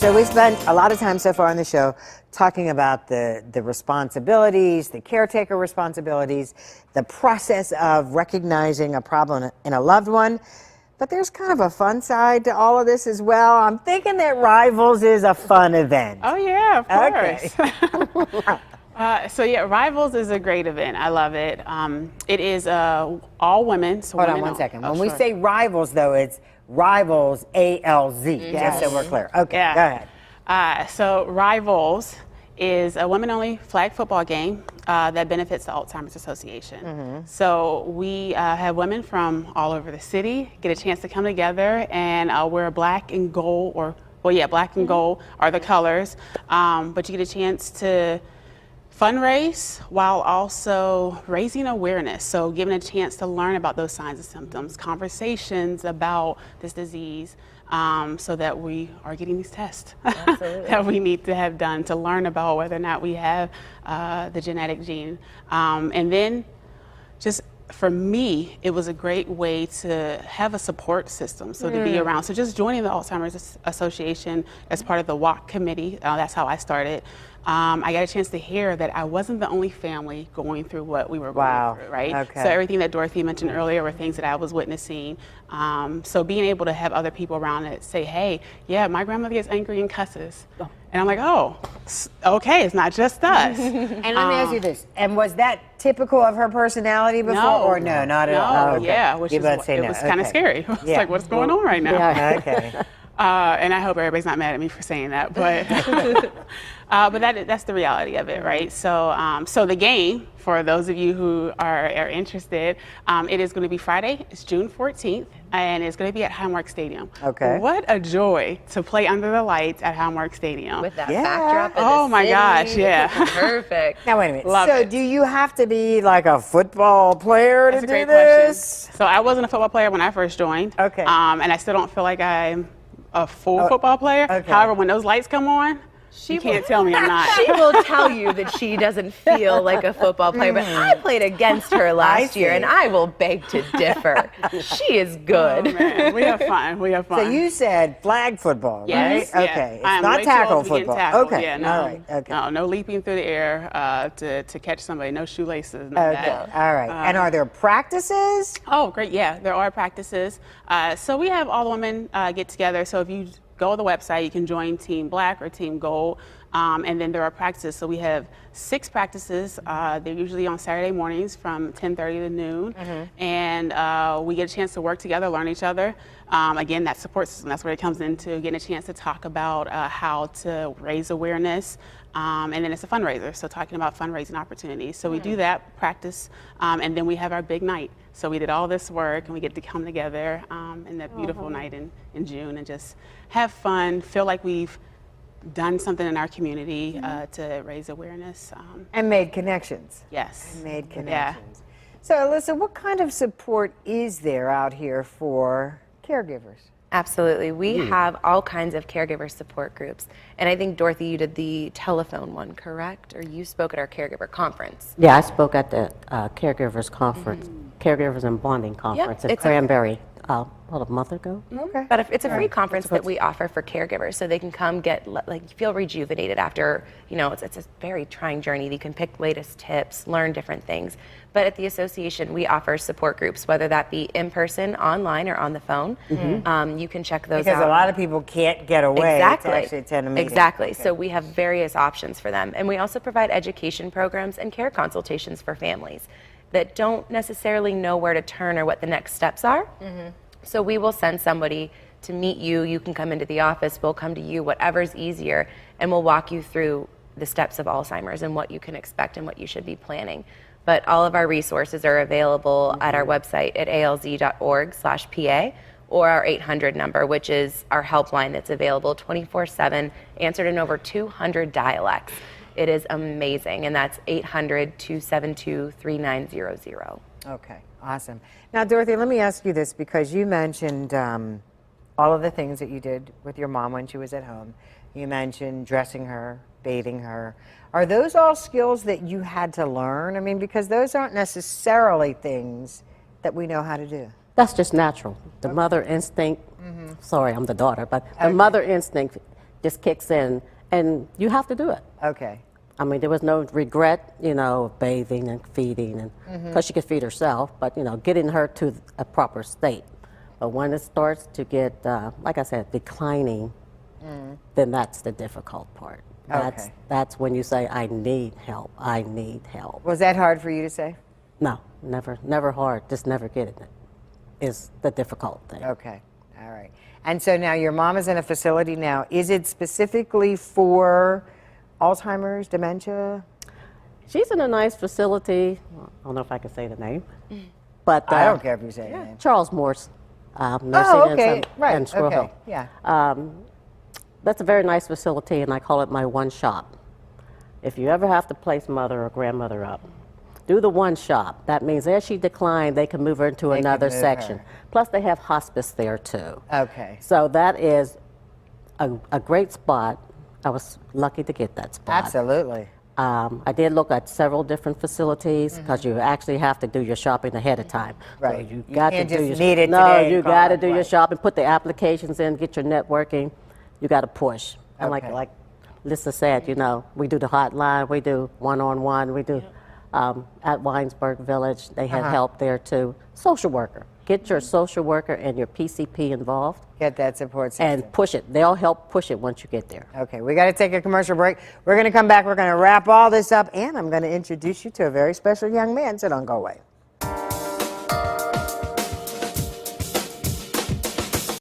So we spent a lot of time so far on the show talking about the responsibilities, the caretaker responsibilities, the process of recognizing a problem in a loved one. But there's kind of a fun side to all of this as well. I'm thinking that Rivals is a fun event. Oh yeah, of course. Okay. So yeah, Rivals is a great event. I love it. It is all women. So Hold on one second. When we say Rivals, though, it's Rivals, ALZ, just so we're clear. Okay, Yeah. go ahead. So Rivals is a women-only flag football game that benefits the Alzheimer's Association. So we have women from all over the city get a chance to come together and wear black and gold, black and gold are the colors, but you get a chance to fundraise while also raising awareness. So giving a chance to learn about those signs and symptoms, conversations about this disease, so that we are getting these tests that we need to have done to learn about whether or not we have the genetic gene. And then just for me, it was a great way to have a support system, so to be around. So just joining the Alzheimer's Association as part of the WAC committee, that's how I started. I got a chance to hear that I wasn't the only family going through what we were going through, right? Okay. So everything that Dorothy mentioned earlier were things that I was witnessing. So being able to have other people around that say, hey, yeah, my grandmother gets angry and cusses. And I'm like, oh, okay, it's not just us. And let me ask you this, and was that typical of her personality before, or no, not at all? No, Okay. yeah, which it was kind of scary. It's like, what's going on right now? Yeah, okay. And I hope everybody's not mad at me for saying that, but that's the reality of it, right? So, so the game, for those of you who are interested, it is going to be Friday. It's June 14th, and it's going to be at Highmark Stadium. Okay. What a joy to play under the lights at Highmark Stadium. With that backdrop of the Oh my city. gosh, yeah. Perfect. Now wait a minute. Love so it. do you have to be like a football player That's to a do great this? question. So I wasn't a football player when I first joined. Okay. And I still don't feel like I'm a full football player. Okay. However, when those lights come on, you can't tell me I'm not. She will tell you that she doesn't feel like a football player, but I played against her last year, and I will beg to differ. She is good. Oh, man. We have fun. We have fun. So you said flag football, Yes, right? yeah. Okay. It's I'm not way too tackle old to get football. tackled. Okay. Yeah, no, All right. Okay. no leaping through the air to catch somebody. No shoelaces. None of Okay. that. All right. And are there practices? Oh, great. Yeah, there are practices. So we have all the women get together. So if you go to the website, you can join Team Black or Team Gold. And then there are practices. So we have 6 practices. They're usually on Saturday mornings from 10:30 to noon. And we get a chance to work together, learn each other. Again, that support system, that's where it comes into getting a chance to talk about how to raise awareness. And then it's a fundraiser, so talking about fundraising opportunities. So we do that practice, and then we have our big night. So we did all this work, and we get to come together in that beautiful night in June and just have fun, feel like we've done something in our community to raise awareness. And made connections. Yes. And made connections. So Alyssa, what kind of support is there out here for caregivers? Absolutely. We have all kinds of caregiver support groups. And I think, Dorothy, you did the telephone one, correct? Or you spoke at our caregiver conference. Yeah, I spoke at the caregivers conference, caregivers and bonding conference at it's Cranberry, a month ago. Okay. But it's a free conference that we offer for caregivers, so they can come feel rejuvenated after, it's a very trying journey. You can pick latest tips, learn different things. But at the association, we offer support groups, whether that be in person, online, or on the phone. You can check those out. Because a lot of people can't get away to actually attend a meeting. Exactly. Okay. So we have various options for them. And we also provide education programs and care consultations for families that don't necessarily know where to turn or what the next steps are. So we will send somebody to meet you. You can come into the office. We'll come to you, whatever's easier, and we'll walk you through the steps of Alzheimer's and what you can expect and what you should be planning. But all of our resources are available at our website at alz.org/PA or our 800 number, which is our helpline that's available 24/7, answered in over 200 dialects. It is amazing, and that's 800-272-3900. Okay, awesome. Now, Dorothy, let me ask you this, because you mentioned all of the things that you did with your mom when she was at home. You mentioned dressing her, bathing her. Are those all skills that you had to learn? I mean, because those aren't necessarily things that we know how to do. That's just natural. The mother instinct, sorry, I'm the daughter, but the mother instinct just kicks in, and you have to do it. Okay. I mean, there was no regret, you know, of bathing and feeding, and because she could feed herself, but you know, getting her to a proper state. But when it starts to get, like I said, declining, then that's the difficult part. Okay. That's when you say, I need help. I need help. Was that hard for you to say? No, never hard. Just never getting it is the difficult thing. Okay. All right. And so now your mom is in a facility now. Is it specifically for Alzheimer's, dementia? She's in a nice facility. I don't know if I can say the name, but I don't care if you say it. Charles Morse Nursing Oh, okay. and, Right. and Squirrel Okay. Hill. Yeah. That's a very nice facility, and I call it my one shop. If you ever have to place mother or grandmother up, do the one shop. That means as she declined, they can move her into They can another move section. her. Plus, they have hospice there too. Okay. So that is a great spot. I was lucky to get that spot. Absolutely. I did look at several different facilities because you actually have to do your shopping ahead of time. Right. So you You got can't to do just your need it no. today and You call got to it, do your right. shopping, put the applications in, get your networking. You got to push. And Okay. like Lisa said, you know, we do the hotline, we do one-on-one, we do at Winesburg Village. They have help there too. Social worker. Get your social worker and your PCP involved Get that support system. and push it. They'll help push it once you get there. Okay, we got to take a commercial break. We're going to come back. We're going to wrap all this up, and I'm going to introduce you to a very special young man, so don't go away.